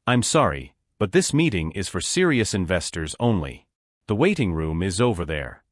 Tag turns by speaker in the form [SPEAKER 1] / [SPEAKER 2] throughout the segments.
[SPEAKER 1] I'm sorry, but this meeting is for serious investors only. The waiting room is over there.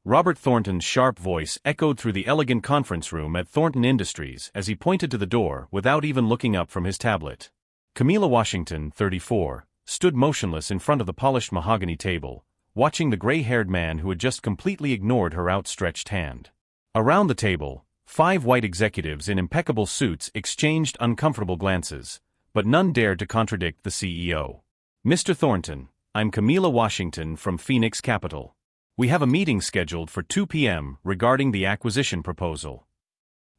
[SPEAKER 1] Robert Thornton's sharp voice echoed through the elegant conference room at Thornton Industries as he pointed to the door without even looking up from his tablet. Camilla Washington, 34, stood motionless in front of the polished mahogany table, watching the gray-haired man who had just completely ignored her outstretched hand. Around the table, 5 white executives in impeccable suits exchanged uncomfortable glances, but none dared to contradict the CEO. Mr. Thornton, I'm Camilla Washington from Phoenix Capital. We have a meeting scheduled for 2 p.m. regarding the acquisition proposal.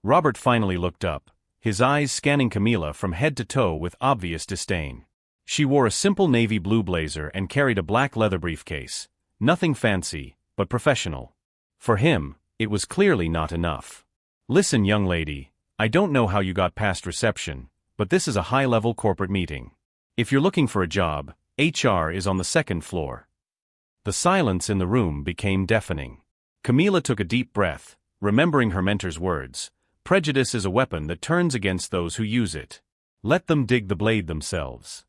[SPEAKER 1] Robert finally looked up, his eyes scanning Camilla from head to toe with obvious disdain. She wore a simple navy blue blazer and carried a black leather briefcase. Nothing fancy, but professional. For him, it was clearly not enough. Listen, young lady, I don't know how you got past reception, but this is a high-level corporate meeting. If you're looking for a job, HR is on the 2nd floor. The silence in the room became deafening. Camilla took a deep breath, remembering her mentor's words. Prejudice is a weapon that turns against those who use it. Let them dig the blade themselves.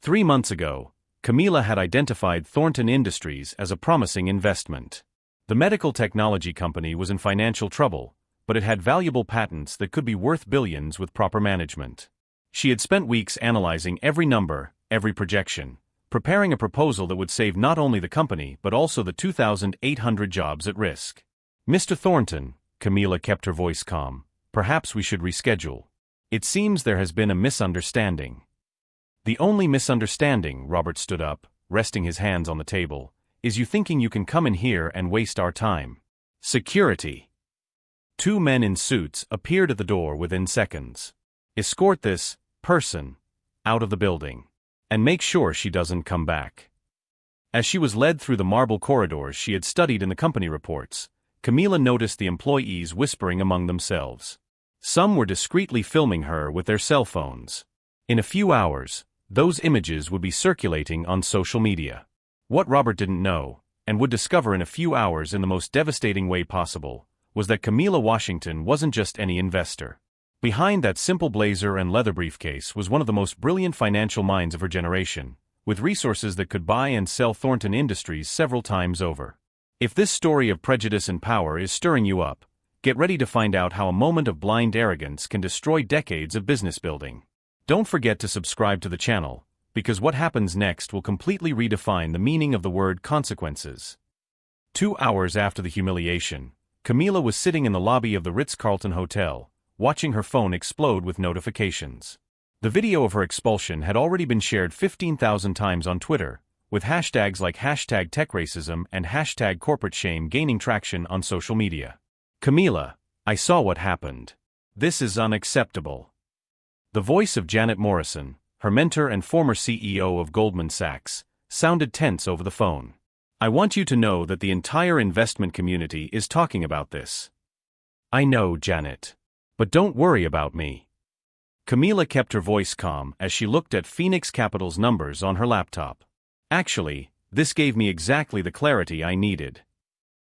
[SPEAKER 1] 3 months ago, Camilla had identified Thornton Industries as a promising investment. The medical technology company was in financial trouble, but it had valuable patents that could be worth billions with proper management. She had spent weeks analyzing every number, every projection, preparing a proposal that would save not only the company but also the 2,800 jobs at risk. Mr. Thornton, Camilla kept her voice calm, perhaps we should reschedule. It seems there has been a misunderstanding. The only misunderstanding, Robert stood up, resting his hands on the table, is you thinking you can come in here and waste our time. Security. 2 men in suits appeared at the door within seconds. Escort this person out of the building. And make sure she doesn't come back. As she was led through the marble corridors she had studied in the company reports, Camilla noticed the employees whispering among themselves. Some were discreetly filming her with their cell phones. In a few hours, those images would be circulating on social media. What Robert didn't know, and would discover in a few hours in the most devastating way possible, was that Camilla Washington wasn't just any investor. Behind that simple blazer and leather briefcase was one of the most brilliant financial minds of her generation, with resources that could buy and sell Thornton Industries several times over. If this story of prejudice and power is stirring you up, get ready to find out how a moment of blind arrogance can destroy decades of business building. Don't forget to subscribe to the channel, because what happens next will completely redefine the meaning of the word consequences. 2 hours after the humiliation, Camilla was sitting in the lobby of the Ritz-Carlton Hotel, watching her phone explode with notifications. The video of her expulsion had already been shared 15,000 times on Twitter, with hashtags like #TechRacism and #CorporateShame gaining traction on social media. Camilla, I saw what happened. This is unacceptable. The voice of Janet Morrison, her mentor and former CEO of Goldman Sachs, sounded tense over the phone. I want you to know that the entire investment community is talking about this. I know, Janet. But don't worry about me. Camilla kept her voice calm as she looked at Phoenix Capital's numbers on her laptop. Actually, this gave me exactly the clarity I needed.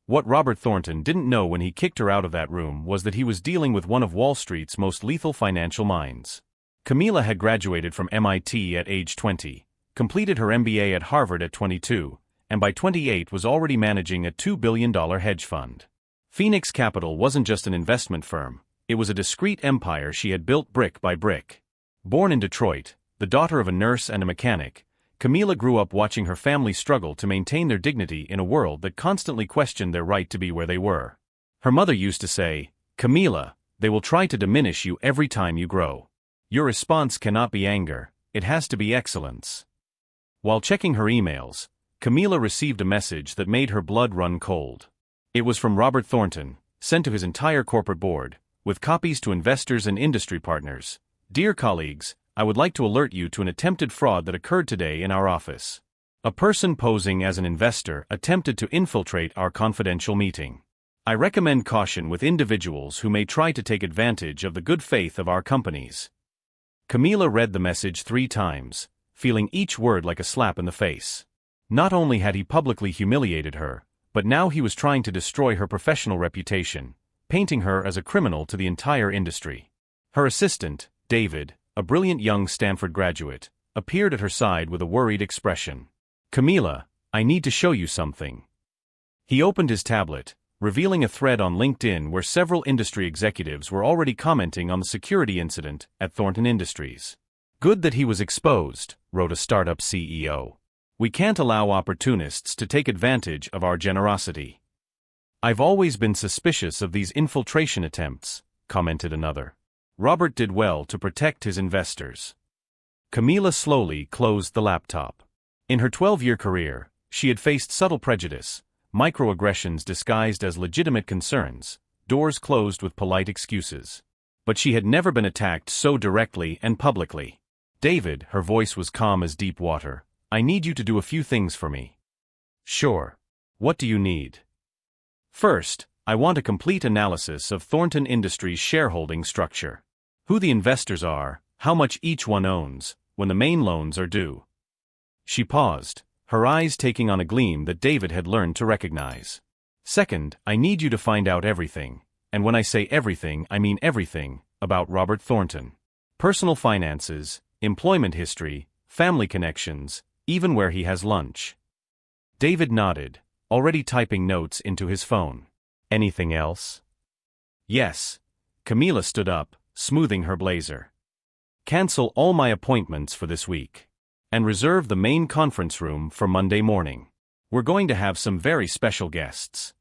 [SPEAKER 1] What Robert Thornton didn't know when he kicked her out of that room was that he was dealing with one of Wall Street's most lethal financial minds. Camilla had graduated from MIT at age 20, completed her MBA at Harvard at 22, and by 28 was already managing a $2 billion hedge fund. Phoenix Capital wasn't just an investment firm. It was a discreet empire she had built brick by brick. Born in Detroit, the daughter of a nurse and a mechanic, Camilla grew up watching her family struggle to maintain their dignity in a world that constantly questioned their right to be where they were. Her mother used to say, Camilla, they will try to diminish you every time you grow. Your response cannot be anger, it has to be excellence. While checking her emails, Camilla received a message that made her blood run cold. It was from Robert Thornton, sent to his entire corporate board, with copies to investors and industry partners. Dear colleagues, I would like to alert you to an attempted fraud that occurred today in our office. A person posing as an investor attempted to infiltrate our confidential meeting. I recommend caution with individuals who may try to take advantage of the good faith of our companies. Camilla read the message 3 times, feeling each word like a slap in the face. Not only had he publicly humiliated her, but now he was trying to destroy her professional reputation, painting her as a criminal to the entire industry. Her assistant, David, a brilliant young Stanford graduate, appeared at her side with a worried expression. "Camila, I need to show you something." He opened his tablet, revealing a thread on LinkedIn where several industry executives were already commenting on the security incident at Thornton Industries. "Good that he was exposed," wrote a startup CEO. "We can't allow opportunists to take advantage of our generosity." "I've always been suspicious of these infiltration attempts," commented another. Robert did well to protect his investors. Camila slowly closed the laptop. In her 12-year career, she had faced subtle prejudice, microaggressions disguised as legitimate concerns, doors closed with polite excuses. But she had never been attacked so directly and publicly. "David," her voice was calm as deep water, "I need you to do a few things for me." "Sure. What do you need?" "First, I want a complete analysis of Thornton Industries' shareholding structure. Who the investors are, how much each one owns, when the main loans are due." She paused, her eyes taking on a gleam that David had learned to recognize. "Second, I need you to find out everything, and when I say everything I mean everything, about Robert Thornton. Personal finances, employment history, family connections, even where he has lunch." David nodded, already typing notes into his phone. "Anything else?" "Yes." Camila stood up, smoothing her blazer. "Cancel all my appointments for this week. And reserve the main conference room for Monday morning. We're going to have some very special guests."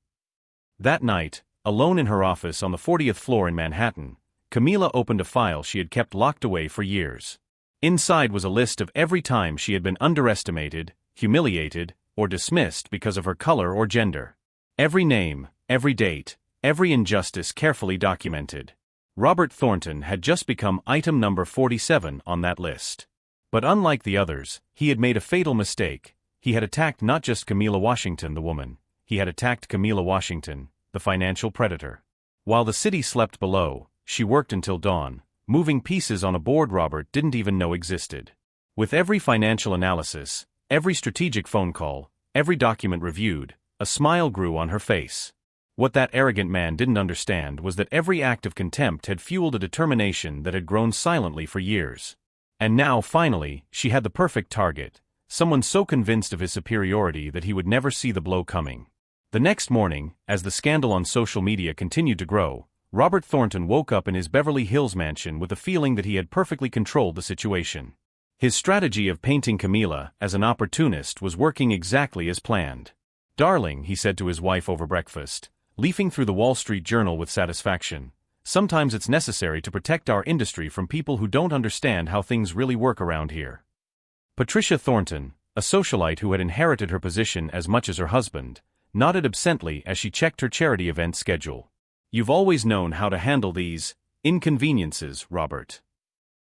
[SPEAKER 1] That night, alone in her office on the 40th floor in Manhattan, Camila opened a file she had kept locked away for years. Inside was a list of every time she had been underestimated, humiliated, or dismissed because of her color or gender. Every name, every date, every injustice carefully documented. Robert Thornton had just become item number 47 on that list. But unlike the others, he had made a fatal mistake. He had attacked not just Camila Washington the woman, he had attacked Camila Washington, the financial predator. While the city slept below, she worked until dawn, moving pieces on a board Robert didn't even know existed. With every financial analysis, every strategic phone call, every document reviewed, a smile grew on her face. What that arrogant man didn't understand was that every act of contempt had fueled a determination that had grown silently for years. And now, finally, she had the perfect target, someone so convinced of his superiority that he would never see the blow coming. The next morning, as the scandal on social media continued to grow, Robert Thornton woke up in his Beverly Hills mansion with a feeling that he had perfectly controlled the situation. His strategy of painting Camila as an opportunist was working exactly as planned. "Darling," he said to his wife over breakfast, leafing through the Wall Street Journal with satisfaction, "sometimes it's necessary to protect our industry from people who don't understand how things really work around here." Patricia Thornton, a socialite who had inherited her position as much as her husband, nodded absently as she checked her charity event schedule. "You've always known how to handle these inconveniences, Robert."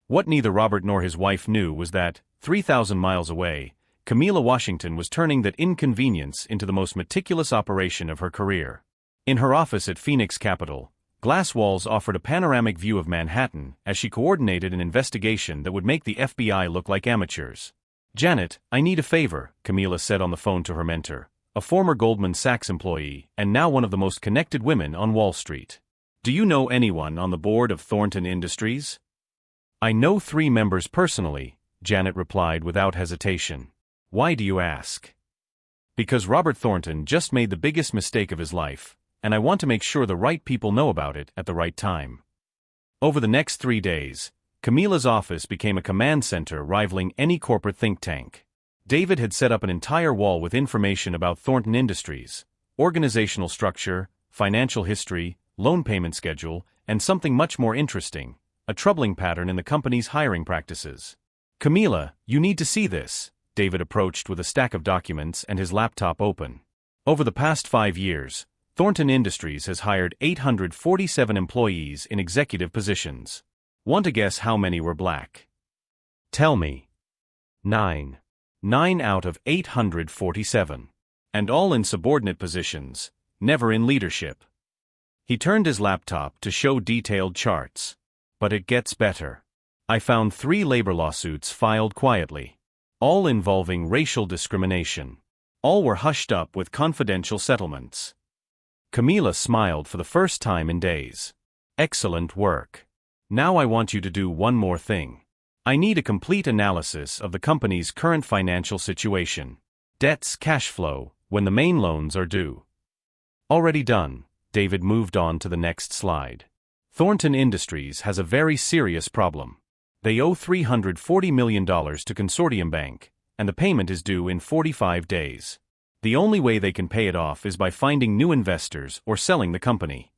[SPEAKER 1] What neither Robert nor his wife knew was that, 3,000 miles away, Camila Washington was turning that inconvenience into the most meticulous operation of her career. In her office at Phoenix Capital, glass walls offered a panoramic view of Manhattan as she coordinated an investigation that would make the FBI look like amateurs. "Janet, I need a favor," Camila said on the phone to her mentor, a former Goldman Sachs employee and now one of the most connected women on Wall Street. "Do you know anyone on the board of Thornton Industries?" "I know 3 members personally," Janet replied without hesitation. "Why do you ask?" "Because Robert Thornton just made the biggest mistake of his life, and I want to make sure the right people know about it at the right time." Over the next 3 days, Camila's office became a command center rivaling any corporate think tank. David had set up an entire wall with information about Thornton Industries, organizational structure, financial history, loan payment schedule, and something much more interesting, a troubling pattern in the company's hiring practices. "Camila, you need to see this," David approached with a stack of documents and his laptop open. Over the past 5 years, Thornton Industries has hired 847 employees in executive positions. Want to guess how many were black? "Tell me." 9. 9 out of 847. And all in subordinate positions, never in leadership. He turned his laptop to show detailed charts. "But it gets better. I found 3 labor lawsuits filed quietly, all involving racial discrimination. All were hushed up with confidential settlements." Camila smiled for the first time in days. "Excellent work. Now I want you to do one more thing. I need a complete analysis of the company's current financial situation. Debts, cash flow, when the main loans are due. Already done. David moved on to the next slide. Thornton Industries has a very serious problem. They owe $340 million to Consortium Bank, and the payment is due in 45 days. The only way they can pay it off is by finding new investors or selling the company.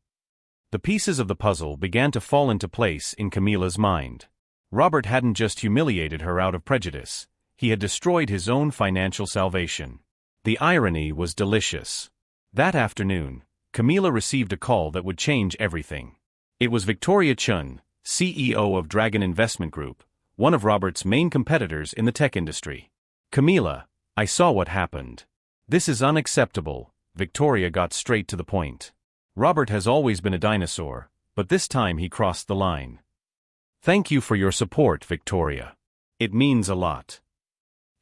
[SPEAKER 1] The pieces of the puzzle began to fall into place in Camila's mind. Robert hadn't just humiliated her out of prejudice, he had destroyed his own financial salvation. The irony was delicious. That afternoon, Camila received a call that would change everything. It was Victoria Chun, CEO of Dragon Investment Group, one of Robert's main competitors in the tech industry. Camila, I saw what happened. This is unacceptable. Victoria got straight to the point. Robert has always been a dinosaur, but this time he crossed the line. Thank you for your support, Victoria. It means a lot.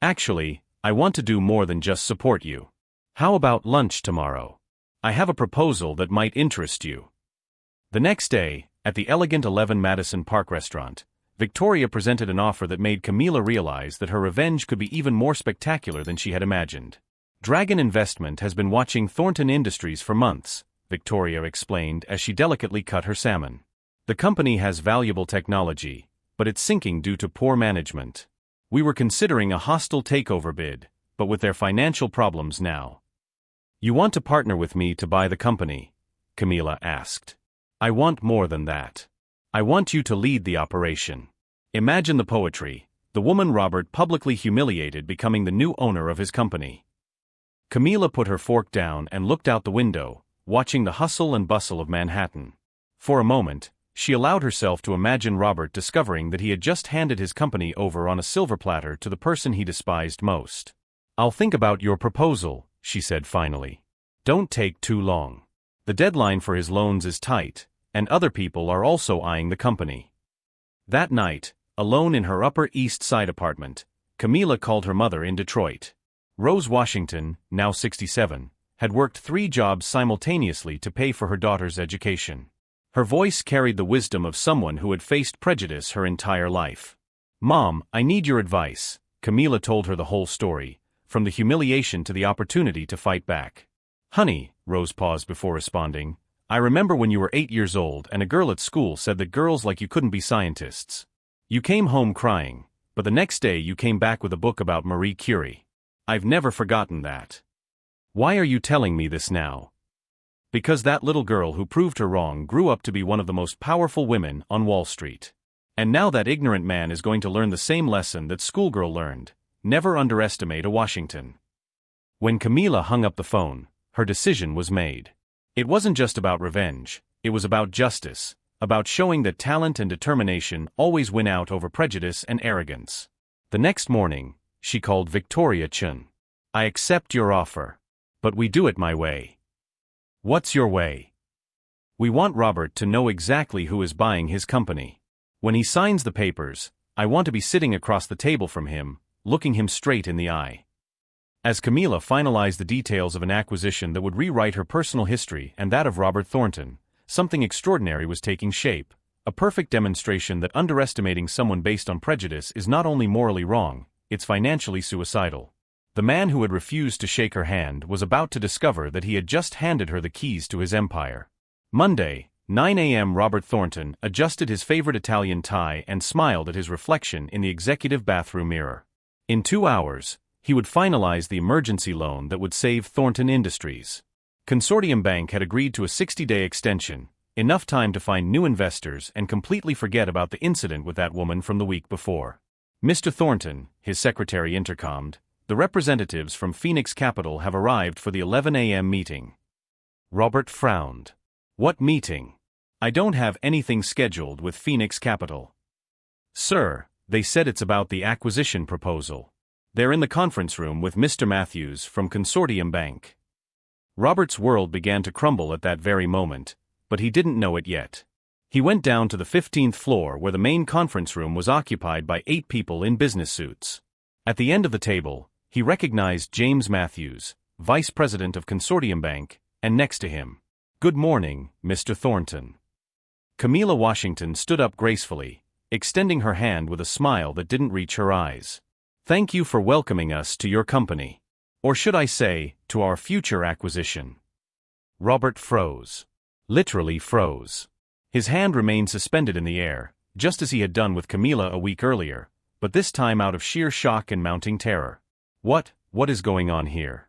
[SPEAKER 1] Actually, I want to do more than just support you. How about lunch tomorrow? I have a proposal that might interest you. The next day, at the elegant 11 Madison Park restaurant, Victoria presented an offer that made Camila realize that her revenge could be even more spectacular than she had imagined. Dragon Investment has been watching Thornton Industries for months, Victoria explained as she delicately cut her salmon. The company has valuable technology, but it's sinking due to poor management. We were considering a hostile takeover bid, but with their financial problems now. You want to partner with me to buy the company? Camila asked. I want more than that. I want you to lead the operation. Imagine the poetry, the woman Robert publicly humiliated becoming the new owner of his company. Camila put her fork down and looked out the window, watching the hustle and bustle of Manhattan. For a moment, she allowed herself to imagine Robert discovering that he had just handed his company over on a silver platter to the person he despised most. I'll think about your proposal, she said finally. Don't take too long. The deadline for his loans is tight, and other people are also eyeing the company. That night, alone in her Upper East Side apartment, Camila called her mother in Detroit. Rose Washington, now 67, had worked 3 jobs simultaneously to pay for her daughter's education. Her voice carried the wisdom of someone who had faced prejudice her entire life. Mom, I need your advice. Camila told her the whole story, from the humiliation to the opportunity to fight back. Honey, Rose paused before responding, I remember when you were 8 years old and a girl at school said that girls like you couldn't be scientists. You came home crying, but the next day you came back with a book about Marie Curie. I've never forgotten that. Why are you telling me this now? Because that little girl who proved her wrong grew up to be one of the most powerful women on Wall Street. And now that ignorant man is going to learn the same lesson that schoolgirl learned. Never underestimate a Washington. When Camila hung up the phone, her decision was made. It wasn't just about revenge, it was about justice, about showing that talent and determination always win out over prejudice and arrogance. The next morning, she called Victoria Chun. I accept your offer. But we do it my way. What's your way? We want Robert to know exactly who is buying his company. When he signs the papers, I want to be sitting across the table from him, looking him straight in the eye. As Camila finalized the details of an acquisition that would rewrite her personal history and that of Robert Thornton, something extraordinary was taking shape, a perfect demonstration that underestimating someone based on prejudice is not only morally wrong, it's financially suicidal. The man who had refused to shake her hand was about to discover that he had just handed her the keys to his empire. Monday, 9 a.m. Robert Thornton adjusted his favorite Italian tie and smiled at his reflection in the executive bathroom mirror. In 2 hours, he would finalize the emergency loan that would save Thornton Industries. Consortium Bank had agreed to a 60-day extension, enough time to find new investors and completely forget about the incident with that woman from the week before. Mr. Thornton, his secretary intercommed, the representatives from Phoenix Capital have arrived for the 11 a.m. meeting. Robert frowned. What meeting? I don't have anything scheduled with Phoenix Capital. Sir, they said it's about the acquisition proposal. They're in the conference room with Mr. Matthews from Consortium Bank. Robert's world began to crumble at that very moment, but he didn't know it yet. He went down to the 15th floor where the main conference room was occupied by 8 people in business suits. At the end of the table, he recognized James Matthews, Vice President of Consortium Bank, and next to him, Good morning, Mr. Thornton. Camila Washington stood up gracefully, extending her hand with a smile that didn't reach her eyes. "Thank you for welcoming us to your company. Or should I say, to our future acquisition." Robert froze. Literally froze. His hand remained suspended in the air, just as he had done with Camilla a week earlier, but this time out of sheer shock and mounting terror. What is going on here?"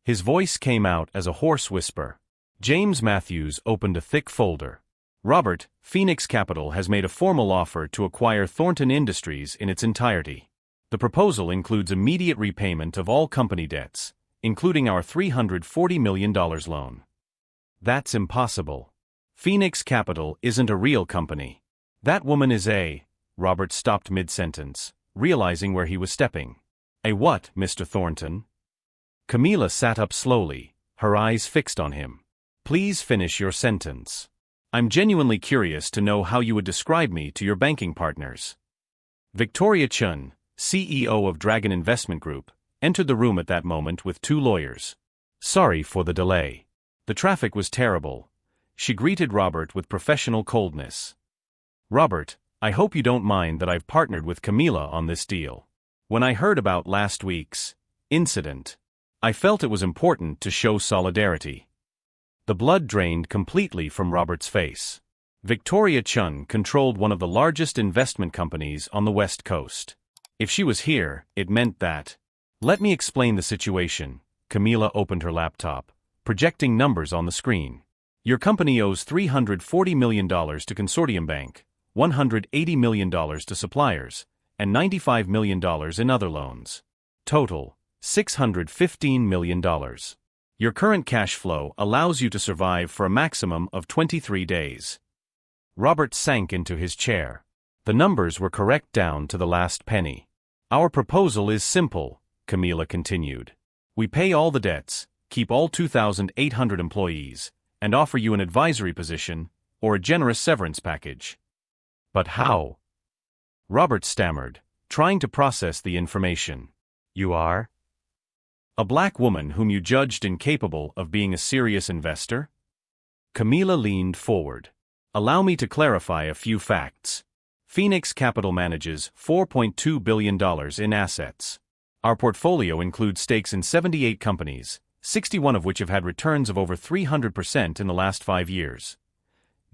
[SPEAKER 1] His voice came out as a hoarse whisper. James Matthews opened a thick folder. "Robert, Phoenix Capital has made a formal offer to acquire Thornton Industries in its entirety. The proposal includes immediate repayment of all company debts, including our $340 million loan." "That's impossible. Phoenix Capital isn't a real company. That woman is a—" Robert stopped mid-sentence, realizing where he was stepping. "A what, Mr. Thornton?" Camilla sat up slowly, her eyes fixed on him. "Please finish your sentence. I'm genuinely curious to know how you would describe me to your banking partners." Victoria Chun, CEO of Dragon Investment Group, entered the room at that moment with 2 lawyers. "Sorry for the delay. The traffic was terrible." She greeted Robert with professional coldness. "Robert, I hope you don't mind that I've partnered with Camilla on this deal. When I heard about last week's incident, I felt it was important to show solidarity." The blood drained completely from Robert's face. Victoria Chun controlled one of the largest investment companies on the West Coast. If she was here, it meant that. "Let me explain the situation." Camilla opened her laptop, projecting numbers on the screen. "Your company owes $340 million to Consortium Bank, $180 million to suppliers, and $95 million in other loans. Total, $615 million. Your current cash flow allows you to survive for a maximum of 23 days. Robert sank into his chair. The numbers were correct down to the last penny. "Our proposal is simple," Camilla continued. "We pay all the debts, keep all 2,800 employees, and offer you an advisory position, or a generous severance package." "But how?" Robert stammered, trying to process the information. "You are a black woman whom you judged incapable of being a serious investor?" Camilla leaned forward. "Allow me to clarify a few facts. Phoenix Capital manages $4.2 billion in assets. Our portfolio includes stakes in 78 companies, 61 of which have had returns of over 300% in the last 5 years.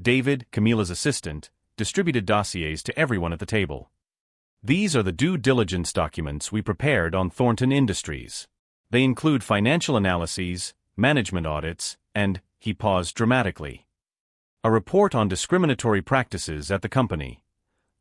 [SPEAKER 1] David, Camilla's assistant, distributed dossiers to everyone at the table. These are the due diligence documents we prepared on Thornton Industries. They include financial analyses, management audits, and," he paused dramatically, "a report on discriminatory practices at the company."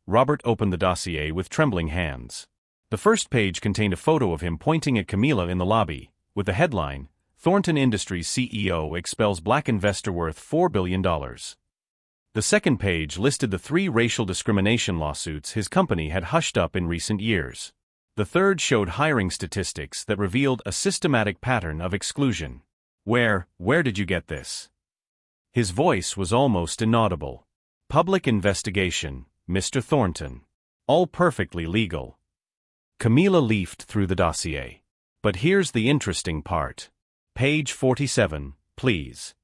[SPEAKER 1] Robert opened the dossier with trembling hands. The first page contained a photo of him pointing at Camilla in the lobby, with the headline, "Thornton Industries CEO expels black investor worth $4 billion. The second page listed the 3 racial discrimination lawsuits his company had hushed up in recent years. The third showed hiring statistics that revealed a systematic pattern of exclusion. Where did you get this?" His voice was almost inaudible. "Public investigation, Mr. Thornton. All perfectly legal." Camilla leafed through the dossier. "But here's the interesting part. Page 47, please."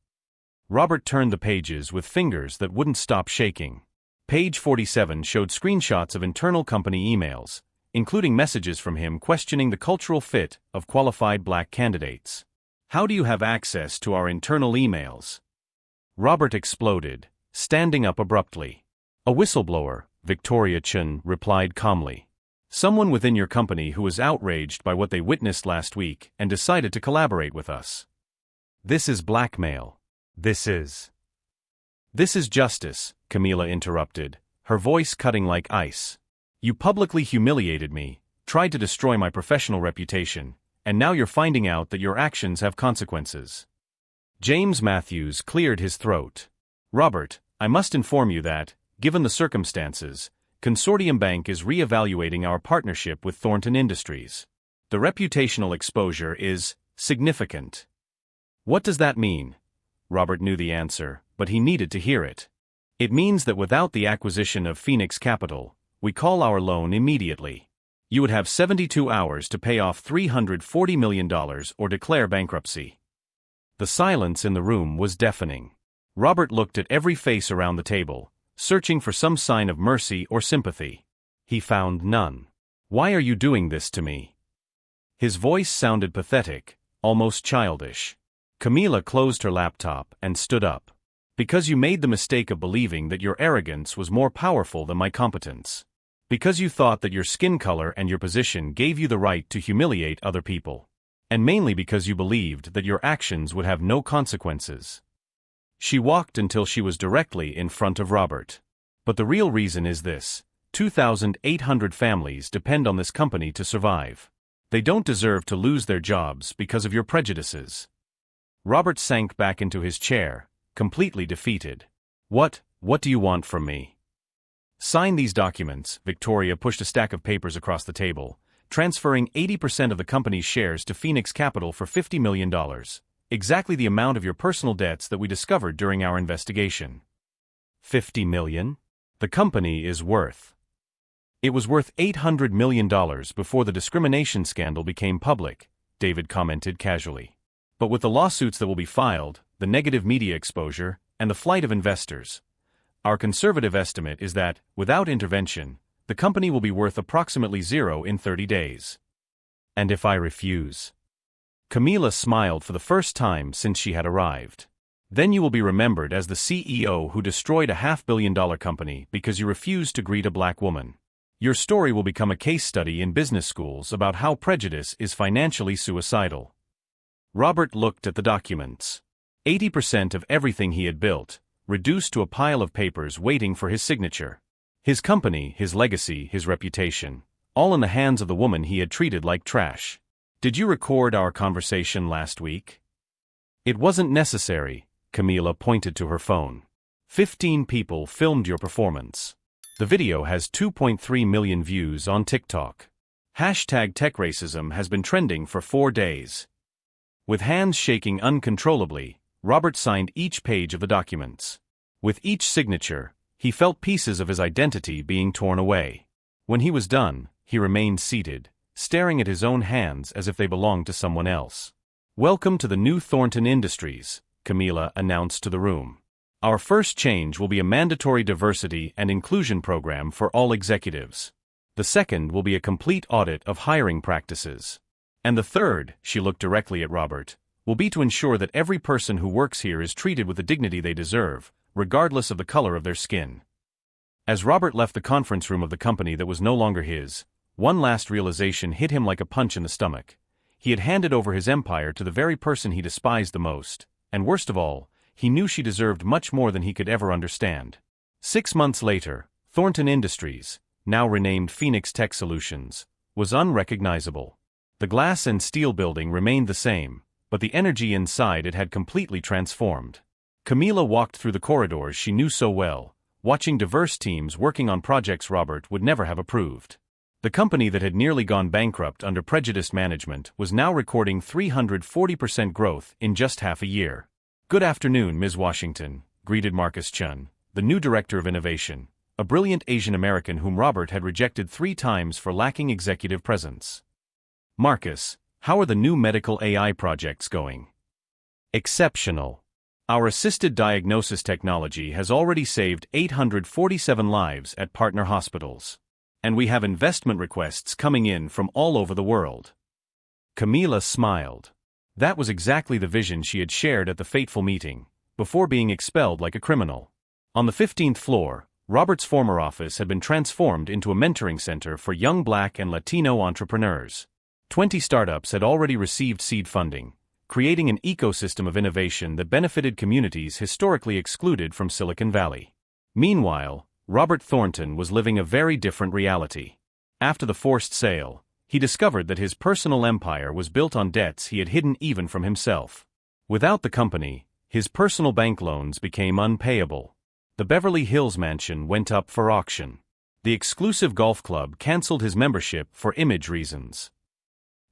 [SPEAKER 1] Robert turned the pages with fingers that wouldn't stop shaking. Page 47 showed screenshots of internal company emails, including messages from him questioning the cultural fit of qualified black candidates. "How do you have access to our internal emails?" Robert exploded, standing up abruptly. "A whistleblower," Victoria Chun replied calmly. "Someone within your company who was outraged by what they witnessed last week and decided to collaborate with us. This is blackmail. This is justice," Camilla interrupted, her voice cutting like ice. "You publicly humiliated me, tried to destroy my professional reputation, and now you're finding out that your actions have consequences." James Matthews cleared his throat. "Robert, I must inform you that, given the circumstances, Consortium Bank is re-evaluating our partnership with Thornton Industries. The reputational exposure is significant." "What does that mean?" Robert knew the answer, but he needed to hear it. "It means that without the acquisition of Phoenix Capital, we call our loan immediately. You would have 72 hours to pay off $340 million or declare bankruptcy." The silence in the room was deafening. Robert looked at every face around the table, searching for some sign of mercy or sympathy. He found none. "Why are you doing this to me?" His voice sounded pathetic, almost childish. Camila closed her laptop and stood up. "Because you made the mistake of believing that your arrogance was more powerful than my competence. Because you thought that your skin color and your position gave you the right to humiliate other people. And mainly because you believed that your actions would have no consequences." She walked until she was directly in front of Robert. "But the real reason is this: 2,800 families depend on this company to survive. They don't deserve to lose their jobs because of your prejudices." Robert sank back into his chair, completely defeated. What do you want from me?" "Sign these documents." Victoria pushed a stack of papers across the table, transferring 80% of the company's shares to Phoenix Capital for $50 million, exactly the amount of your personal debts that we discovered during our investigation. $50 million? The company is worth. It was worth $800 million before the discrimination scandal became public, David commented casually. But with the lawsuits that will be filed, the negative media exposure, and the flight of investors, our conservative estimate is that, without intervention, the company will be worth approximately zero in 30 days. And if I refuse? Camila smiled for the first time since she had arrived. Then you will be remembered as the CEO who destroyed a $500 million company because you refused to greet a black woman. Your story will become a case study in business schools about how prejudice is financially suicidal. Robert looked at the documents. 80% of everything he had built, reduced to a pile of papers waiting for his signature. His company, his legacy, his reputation, all in the hands of the woman he had treated like trash. "Did you record our conversation last week?" "It wasn't necessary," Camila pointed to her phone. 15 people filmed your performance. The video has 2.3 million views on TikTok. #TechRacism has been trending for 4 days. With hands shaking uncontrollably, Robert signed each page of the documents. With each signature, he felt pieces of his identity being torn away. When he was done, he remained seated, staring at his own hands as if they belonged to someone else. "Welcome to the new Thornton Industries," Camila announced to the room. "Our first change will be a mandatory diversity and inclusion program for all executives. The second will be a complete audit of hiring practices. And the third," she looked directly at Robert, "will be to ensure that every person who works here is treated with the dignity they deserve, regardless of the color of their skin." As Robert left the conference room of the company that was no longer his, one last realization hit him like a punch in the stomach. He had handed over his empire to the very person he despised the most, and worst of all, he knew she deserved much more than he could ever understand. 6 months later, Thornton Industries, now renamed Phoenix Tech Solutions, was unrecognizable. The glass and steel building remained the same, but the energy inside it had completely transformed. Camila walked through the corridors she knew so well, watching diverse teams working on projects Robert would never have approved. The company that had nearly gone bankrupt under prejudiced management was now recording 340% growth in just half a year. "Good afternoon, Ms. Washington," greeted Marcus Chun, the new director of innovation, a brilliant Asian American whom Robert had rejected 3 times for lacking executive presence. "Marcus, how are the new medical AI projects going?" "Exceptional. Our assisted diagnosis technology has already saved 847 lives at partner hospitals. And we have investment requests coming in from all over the world." Camila smiled. That was exactly the vision she had shared at the fateful meeting, before being expelled like a criminal. On the 15th floor, Robert's former office had been transformed into a mentoring center for young Black and Latino entrepreneurs. 20 startups had already received seed funding, creating an ecosystem of innovation that benefited communities historically excluded from Silicon Valley. Meanwhile, Robert Thornton was living a very different reality. After the forced sale, he discovered that his personal empire was built on debts he had hidden even from himself. Without the company, his personal bank loans became unpayable. The Beverly Hills mansion went up for auction. The exclusive golf club canceled his membership for image reasons.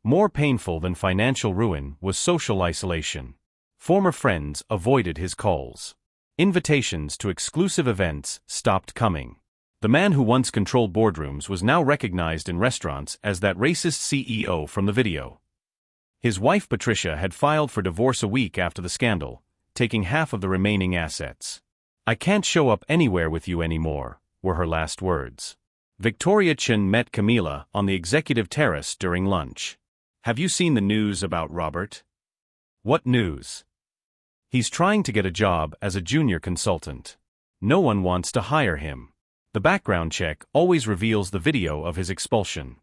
[SPEAKER 1] More painful than financial ruin was social isolation. Former friends avoided his calls. Invitations to exclusive events stopped coming. The man who once controlled boardrooms was now recognized in restaurants as that racist CEO from the video. His wife Patricia had filed for divorce a week after the scandal, taking half of the remaining assets. I can't show up anywhere with you anymore, were her last words. Victoria Chen met Camila on the executive terrace during lunch. Have you seen the news about Robert? What news? He's trying to get a job as a junior consultant. No one wants to hire him. The background check always reveals the video of his expulsion.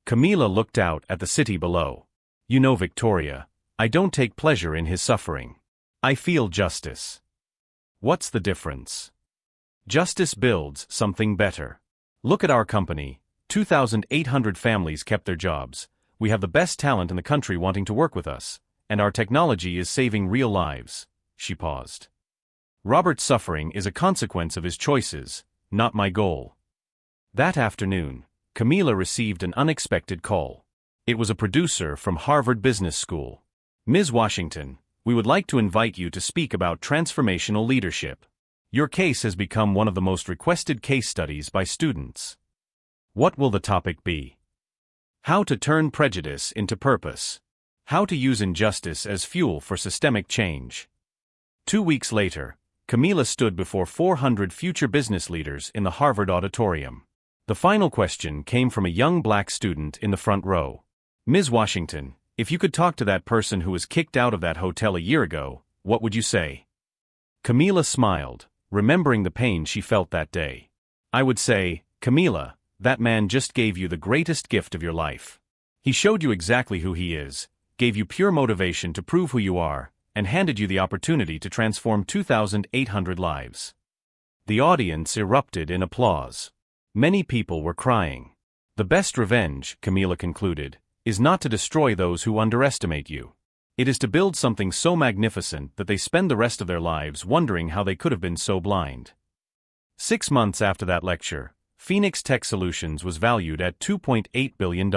[SPEAKER 1] Camila looked out at the city below. You know, Victoria, I don't take pleasure in his suffering. I feel justice. What's the difference? Justice builds something better. Look at our company. 2,800 families kept their jobs. We have the best talent in the country wanting to work with us, and our technology is saving real lives. She paused. Robert's suffering is a consequence of his choices, not my goal. That afternoon, Camila received an unexpected call. It was a producer from Harvard Business School. Ms. Washington, we would like to invite you to speak about transformational leadership. Your case has become one of the most requested case studies by students. What will the topic be? How to turn prejudice into purpose. How to use injustice as fuel for systemic change. 2 weeks later, Camila stood before 400 future business leaders in the Harvard auditorium. The final question came from a young black student in the front row. Ms. Washington, if you could talk to that person who was kicked out of that hotel a year ago, what would you say? Camila smiled, remembering the pain she felt that day. I would say, Camila, that man just gave you the greatest gift of your life. He showed you exactly who he is, gave you pure motivation to prove who you are, and handed you the opportunity to transform 2,800 lives. The audience erupted in applause. Many people were crying. The best revenge, Camila concluded, is not to destroy those who underestimate you. It is to build something so magnificent that they spend the rest of their lives wondering how they could have been so blind. 6 months after that lecture, Phoenix Tech Solutions was valued at $2.8 billion.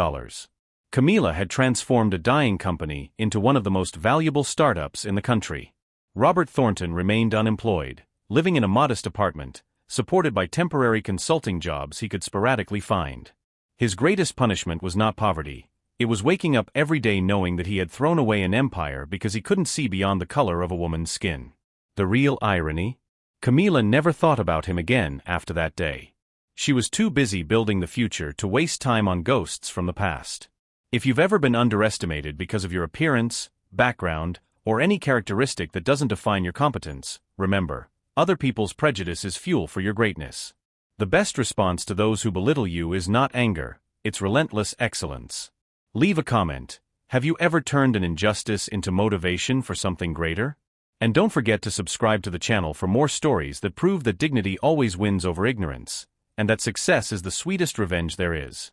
[SPEAKER 1] Camila had transformed a dying company into one of the most valuable startups in the country. Robert Thornton remained unemployed, living in a modest apartment, supported by temporary consulting jobs he could sporadically find. His greatest punishment was not poverty. It was waking up every day knowing that he had thrown away an empire because he couldn't see beyond the color of a woman's skin. The real irony? Camila never thought about him again after that day. She was too busy building the future to waste time on ghosts from the past. If you've ever been underestimated because of your appearance, background, or any characteristic that doesn't define your competence, remember, other people's prejudice is fuel for your greatness. The best response to those who belittle you is not anger, it's relentless excellence. Leave a comment. Have you ever turned an injustice into motivation for something greater? And don't forget to subscribe to the channel for more stories that prove that dignity always wins over ignorance, and that success is the sweetest revenge there is.